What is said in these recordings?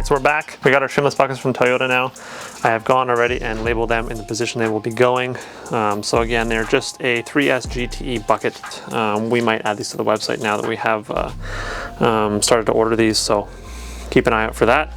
so we're back. We got our Shim-less buckets from Toyota now. I have gone already and labeled them in the position they will be going. So again, they're just a 3S GTE bucket. We might add these to the website now that we have started to order these, so keep an eye out for that.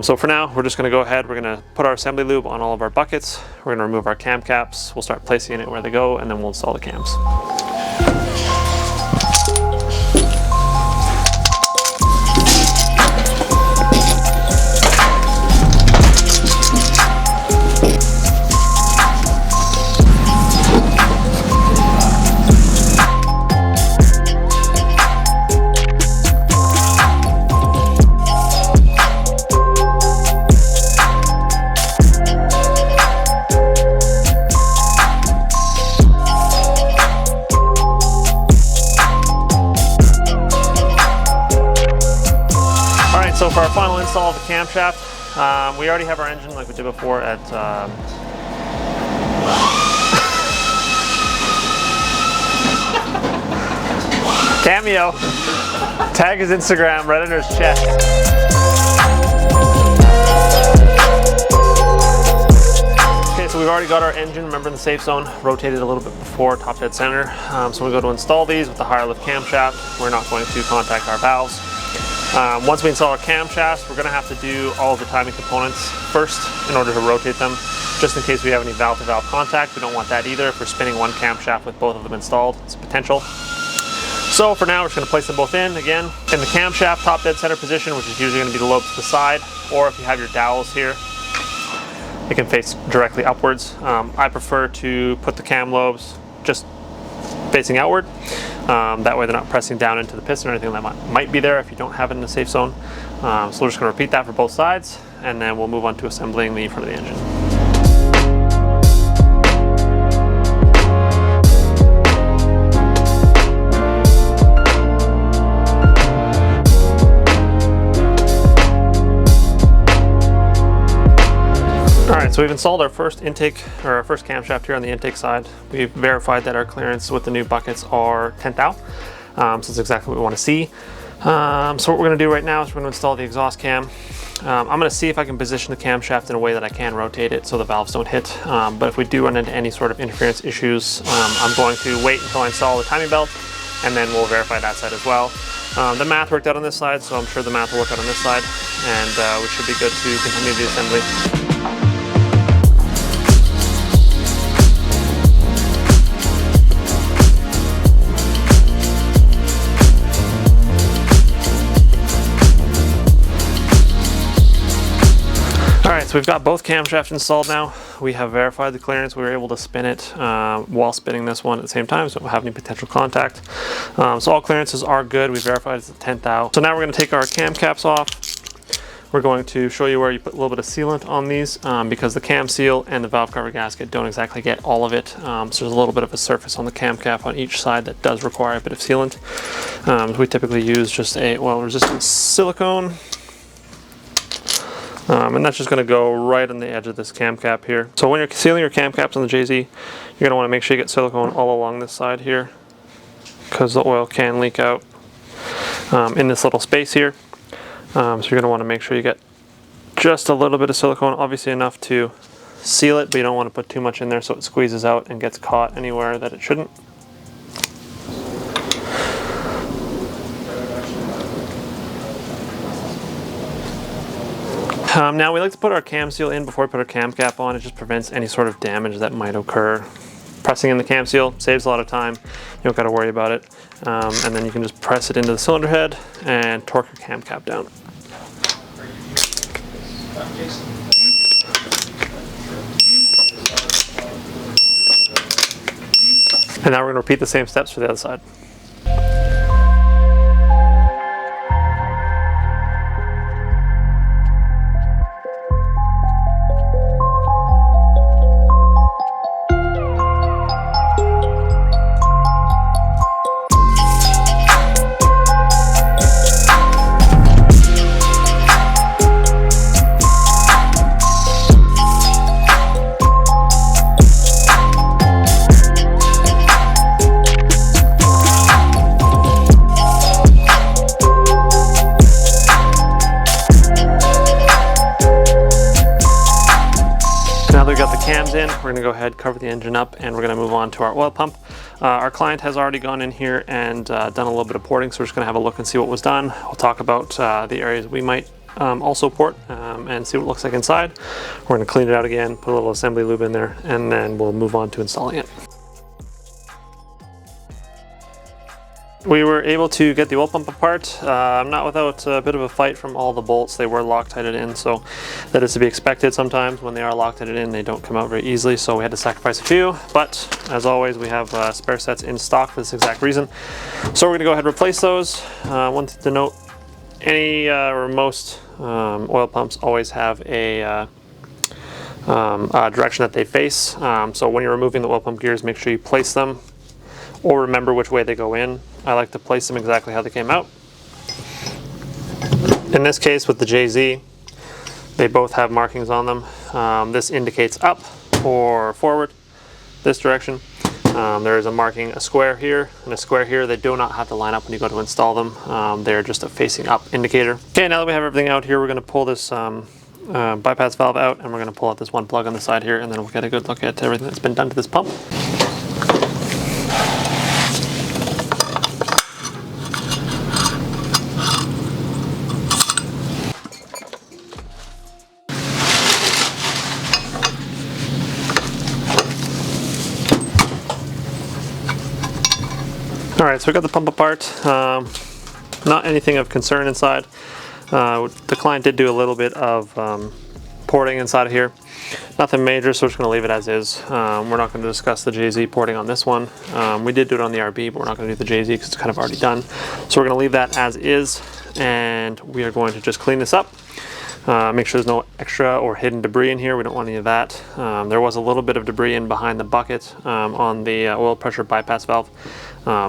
So for now, we're just going to go ahead. We're going to put our assembly lube on all of our buckets. We're going to remove our cam caps. We'll start placing it where they go, and then we'll install the cams. So for our final install of the camshaft, we already have our engine like we did before at Cameo. Tag his Instagram, Redditor's chest. Okay, so we've already got our engine, remember, in the safe zone, rotated a little bit before, top dead center. So we go to install these with the higher lift camshaft. We're not going to contact our valves. Once we install our camshafts, we're going to have to do all of the timing components first in order to rotate them, just in case we have any valve-to-valve contact. We don't want that either if we're spinning one camshaft with both of them installed. It's a potential. So for now, we're just going to place them both in, again, in the camshaft top dead center position, which is usually going to be the lobe to the side, or if you have your dowels here, it can face directly upwards. I prefer to put the cam lobes just facing outward. That way they're not pressing down into the piston or anything that might be there if you don't have it in the safe zone. So we're just going to repeat that for both sides, and then we'll move on to assembling the front of the engine. Alright, so we've installed our first intake, or our first camshaft here on the intake side. We've verified that our clearance with the new buckets are 10 thou. So that's exactly what we want to see. So what we're going to do right now is we're going to install the exhaust cam. I'm going to see if I can position the camshaft in a way that I can rotate it so the valves don't hit. But if we do run into any sort of interference issues, I'm going to wait until I install the timing belt, and then we'll verify that side as well. The math worked out on this side, so I'm sure the math will work out on this side, and we should be good to continue the assembly. Alright, so we've got both camshafts installed now. We have verified the clearance. We were able to spin it while spinning this one at the same time, so we don't have any potential contact. So all clearances are good. We verified it's at 10 thou. So now we're going to take our cam caps off. We're going to show you where you put a little bit of sealant on these because the cam seal and the valve cover gasket don't exactly get all of it. So there's a little bit of a surface on the cam cap on each side that does require a bit of sealant. We typically use just a resistant silicone. And that's just going to go right on the edge of this cam cap here. So when you're sealing your cam caps on the JZ, you're going to want to make sure you get silicone all along this side here, because the oil can leak out in this little space here. So you're going to want to make sure you get just a little bit of silicone, obviously enough to seal it, but you don't want to put too much in there so it squeezes out and gets caught anywhere that it shouldn't. Now we like to put our cam seal in before we put our cam cap on. It just prevents any sort of damage that might occur. Pressing in the cam seal saves a lot of time. You don't got to worry about it. And then you can just press it into the cylinder head and torque your cam cap down. And now we're going to repeat the same steps for the other side. we're gonna go ahead, cover the engine up, and we're gonna move on to our oil pump. Our client has already gone in here and done a little bit of porting, so we're just gonna have a look and see what was done. We'll talk about the areas we might also port and see what it looks like inside. We're gonna clean it out again, put a little assembly lube in there, and then we'll move on to installing it. We were able to get the oil pump apart, not without a bit of a fight from all the bolts. They were Loctited in, so that is to be expected. Sometimes when they are Loctited in, they don't come out very easily, so we had to sacrifice a few. But as always, we have spare sets in stock for this exact reason. So we're gonna go ahead and replace those. One thing to note, any or most oil pumps always have a direction that they face. So when you're removing the oil pump gears, make sure you place them or remember which way they go in. I like to place them exactly how they came out. In this case with the JZ, they both have markings on them. This indicates up or forward, this direction. There is a marking, a square here and a square here. They do not have to line up when you go to install them. They're just a facing up indicator. Okay, now that we have everything out here, we're gonna pull this bypass valve out, and we're gonna pull out this one plug on the side here, and then we'll get a good look at everything that's been done to this pump. All right, so we got the pump apart. Not anything of concern inside. The client did do a little bit of porting inside of here. Nothing major, so we're just gonna leave it as is. We're not gonna discuss the JZ porting on this one. We did do it on the RB, but we're not gonna do the JZ because it's kind of already done. So we're gonna leave that as is, and we are going to just clean this up. Make sure there's no extra or hidden debris in here. We don't want any of that. There was a little bit of debris in behind the bucket on the oil pressure bypass valve.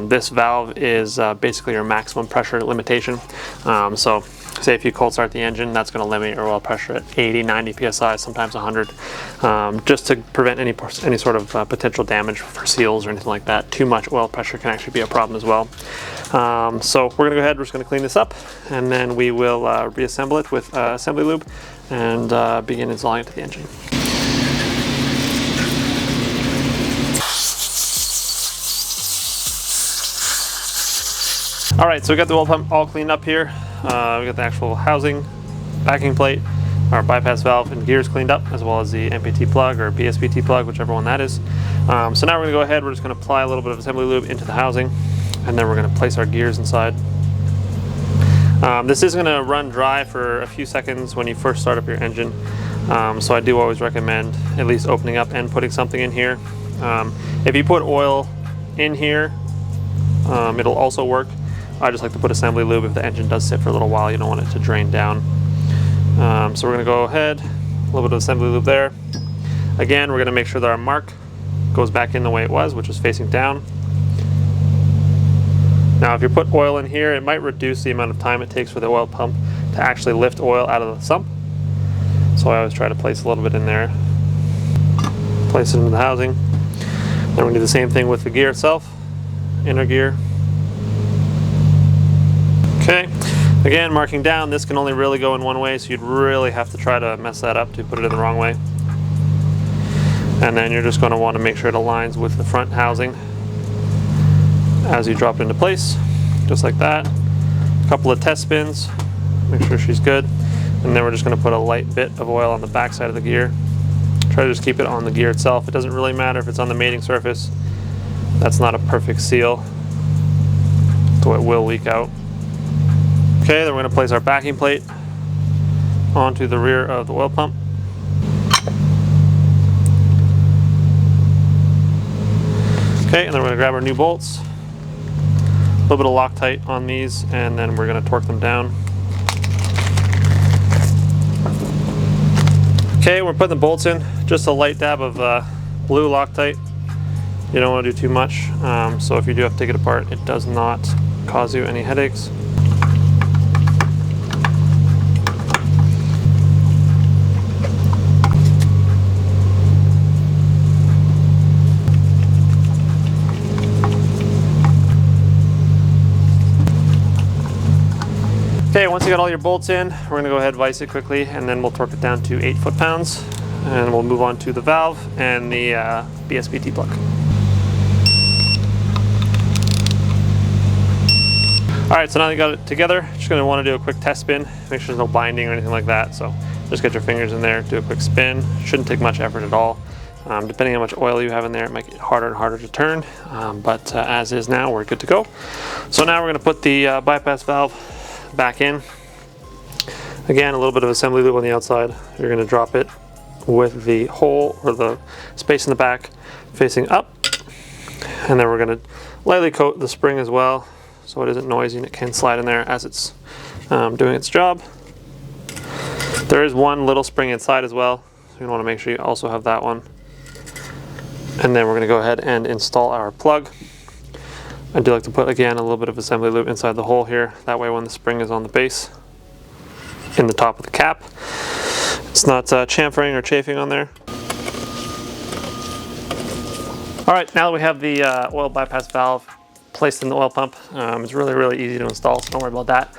This valve is basically your maximum pressure limitation. So say if you cold start the engine, that's going to limit your oil pressure at 80, 90 psi, sometimes 100, just to prevent any sort of potential damage for seals or anything like that. Too much oil pressure can actually be a problem as well. So we're going to go ahead, we're just going to clean this up, and then we will reassemble it with assembly lube and begin installing it to the engine. All right, so we got the oil pump all cleaned up here. We got the actual housing, backing plate, our bypass valve and gears cleaned up, as well as the MPT plug or PSPT plug, whichever one that is. So now we're gonna go ahead, we're just gonna apply a little bit of assembly lube into the housing, and then we're gonna place our gears inside. This is gonna run dry for a few seconds when you first start up your engine. So I do always recommend at least opening up and putting something in here. If you put oil in here, it'll also work. I just like to put assembly lube if the engine does sit for a little while. You don't want it to drain down. So we're gonna go ahead, a little bit of assembly lube there. Again, we're gonna make sure that our mark goes back in the way it was, which is facing down. Now, if you put oil in here, it might reduce the amount of time it takes for the oil pump to actually lift oil out of the sump. So I always try to place a little bit in there. Place it into the housing. Then we do the same thing with the gear itself, inner gear. Okay, again, marking down, this can only really go in one way, so you'd really have to try to mess that up to put it in the wrong way. And then you're just going to want to make sure it aligns with the front housing as you drop it into place, just like that. A couple of test spins, make sure she's good. And then we're just going to put a light bit of oil on the back side of the gear. Try to just keep it on the gear itself. It doesn't really matter if it's on the mating surface. That's not a perfect seal, so it will leak out. Okay, then we're going to place our backing plate onto the rear of the oil pump. Okay, and then we're going to grab our new bolts. A little bit of Loctite on these, and then we're going to torque them down. Okay, we're putting the bolts in. Just a light dab of blue Loctite. You don't want to do too much, so if you do have to take it apart, it does not cause you any headaches. Okay, once you got all your bolts in, we're going to go ahead and vise it quickly, and then we'll torque it down to 8 foot-pounds. and we'll move on to the valve and the BSPT plug. All right, so now that you got it together, just gonna wanna do a quick test spin, make sure there's no binding or anything like that. So just get your fingers in there, do a quick spin. Shouldn't take much effort at all. Depending on how much oil you have in there, it might get harder and harder to turn, but as is now, we're good to go. So now we're gonna put the bypass valve back in. Again, a little bit of assembly lube on the outside. You're gonna drop it with the hole or the space in the back facing up. And then we're gonna lightly coat the spring as well, so it isn't noisy and it can slide in there as it's doing its job. There is one little spring inside as well, so you want to make sure you also have that one. And then we're going to go ahead and install our plug. I do like to put, again, a little bit of assembly lube inside the hole here. That way when the spring is on the base, in the top of the cap, it's not chamfering or chafing on there. All right, now that we have the oil bypass valve placed in the oil pump, it's really easy to install, so don't worry about that.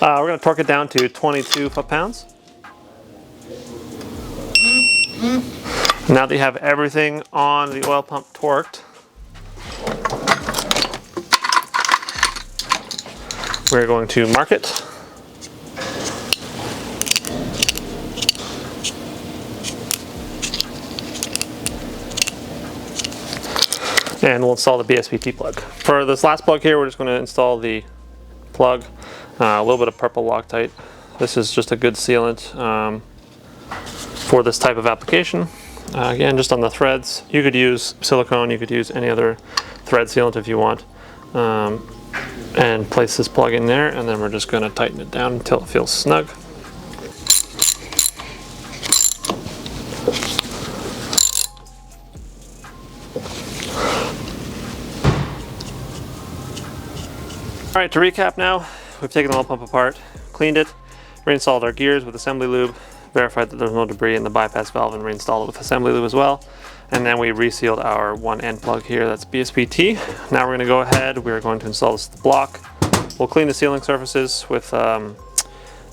We're going to torque it down to 22 foot-pounds. Now that you have everything on the oil pump torqued, we're going to mark it. And we'll install the BSPT plug. For this last plug here, we're just going to install the plug, a little bit of purple Loctite. This is just a good sealant for this type of application. Again, just on the threads, you could use silicone, you could use any other thread sealant if you want, and place this plug in there, and then we're just going to tighten it down until it feels snug. All right, to recap now, we've taken the oil pump apart, cleaned it, reinstalled our gears with assembly lube, verified that there's no debris in the bypass valve and reinstalled it with assembly lube as well. And then we resealed our one end plug here, that's BSPT. Now we're gonna go ahead, we're going to install this block. We'll clean the sealing surfaces with the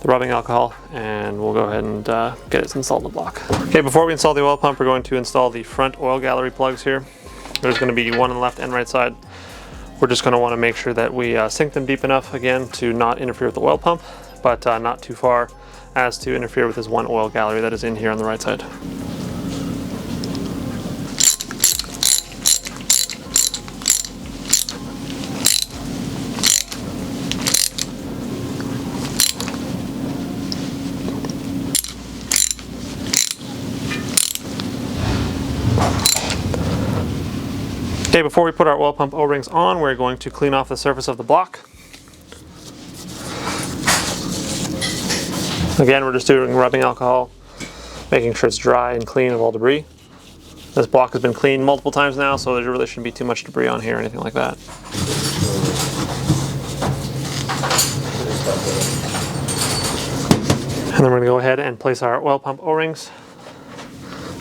rubbing alcohol, and we'll go ahead and get it installed in the block. Okay, before we install the oil pump, we're going to install the front oil gallery plugs here. There's gonna be one on the left and right side. We're just gonna wanna make sure that we sink them deep enough, again, to not interfere with the oil pump, but not too far as to interfere with this one oil gallery that is in here on the right side. Okay, before we put our oil pump O-rings on, we're going to clean off the surface of the block. Again, we're just doing rubbing alcohol, making sure it's dry and clean of all debris. This block has been cleaned multiple times now, so there really shouldn't be too much debris on here or anything like that. And then we're going to go ahead and place our oil pump O-rings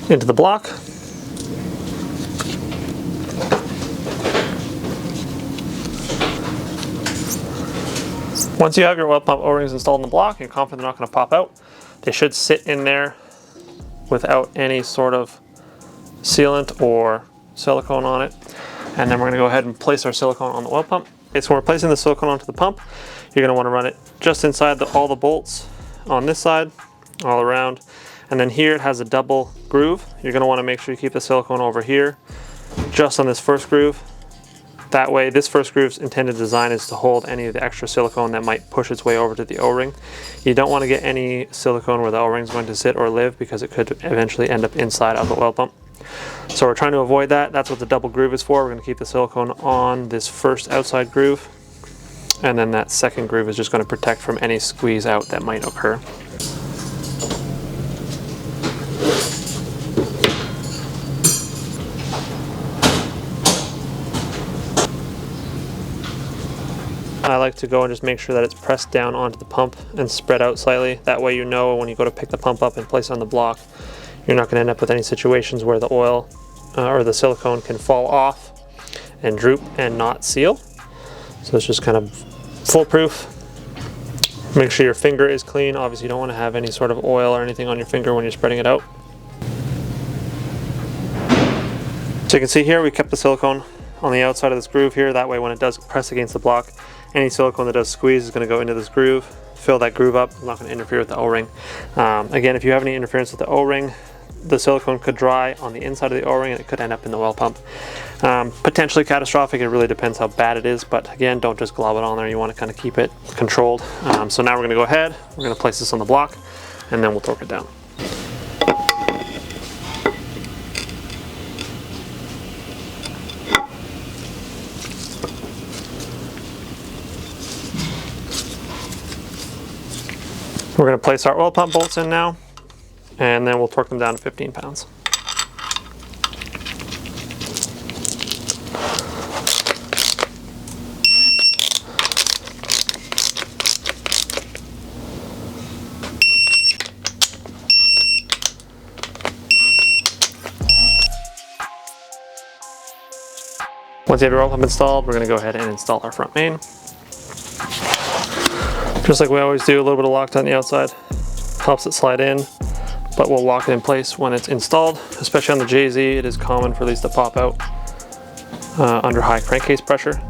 into the block. Once you have your oil pump O-rings installed in the block, you're confident they're not going to pop out. They should sit in there without any sort of sealant or silicone on it. And then we're going to go ahead and place our silicone on the oil pump. Okay, so when we're placing the silicone onto the pump, you're going to want to run it just inside all the bolts on this side, all around. And then here it has a double groove. You're going to want to make sure you keep the silicone over here, just on this first groove. That way, this first groove's intended design is to hold any of the extra silicone that might push its way over to the O-ring. You don't want to get any silicone where the O-ring is going to sit or live, because it could eventually end up inside of the oil pump. So we're trying to avoid that. That's what the double groove is for. We're going to keep the silicone on this first outside groove, and then that second groove is just going to protect from any squeeze out that might occur. I like to go and just make sure that it's pressed down onto the pump and spread out slightly. That way you know when you go to pick the pump up and place it on the block, you're not going to end up with any situations where the oil or the silicone can fall off and droop and not seal. So it's just kind of foolproof. Make sure your finger is clean. Obviously you don't want to have any sort of oil or anything on your finger when you're spreading it out. So you can see here we kept the silicone on the outside of this groove here. That way when it does press against the block, any silicone that does squeeze is going to go into this groove, fill that groove up. It's not going to interfere with the O-ring. Again, if you have any interference with the O-ring, the silicone could dry on the inside of the O-ring and it could end up in the oil pump. Potentially catastrophic. It really depends how bad it is, but again, don't just glob it on there. You want to kind of keep it controlled. So now we're going to go ahead, we're going to place this on the block, and then we'll torque it down. We're going to place our oil pump bolts in now, and then we'll torque them down to 15 pounds. Once you have your oil pump installed, we're going to go ahead and install our front main. Just like we always do, a little bit of Loctite on the outside helps it slide in, but we'll lock it in place when it's installed. Especially on the JZ, it is common for these to pop out under high crankcase pressure.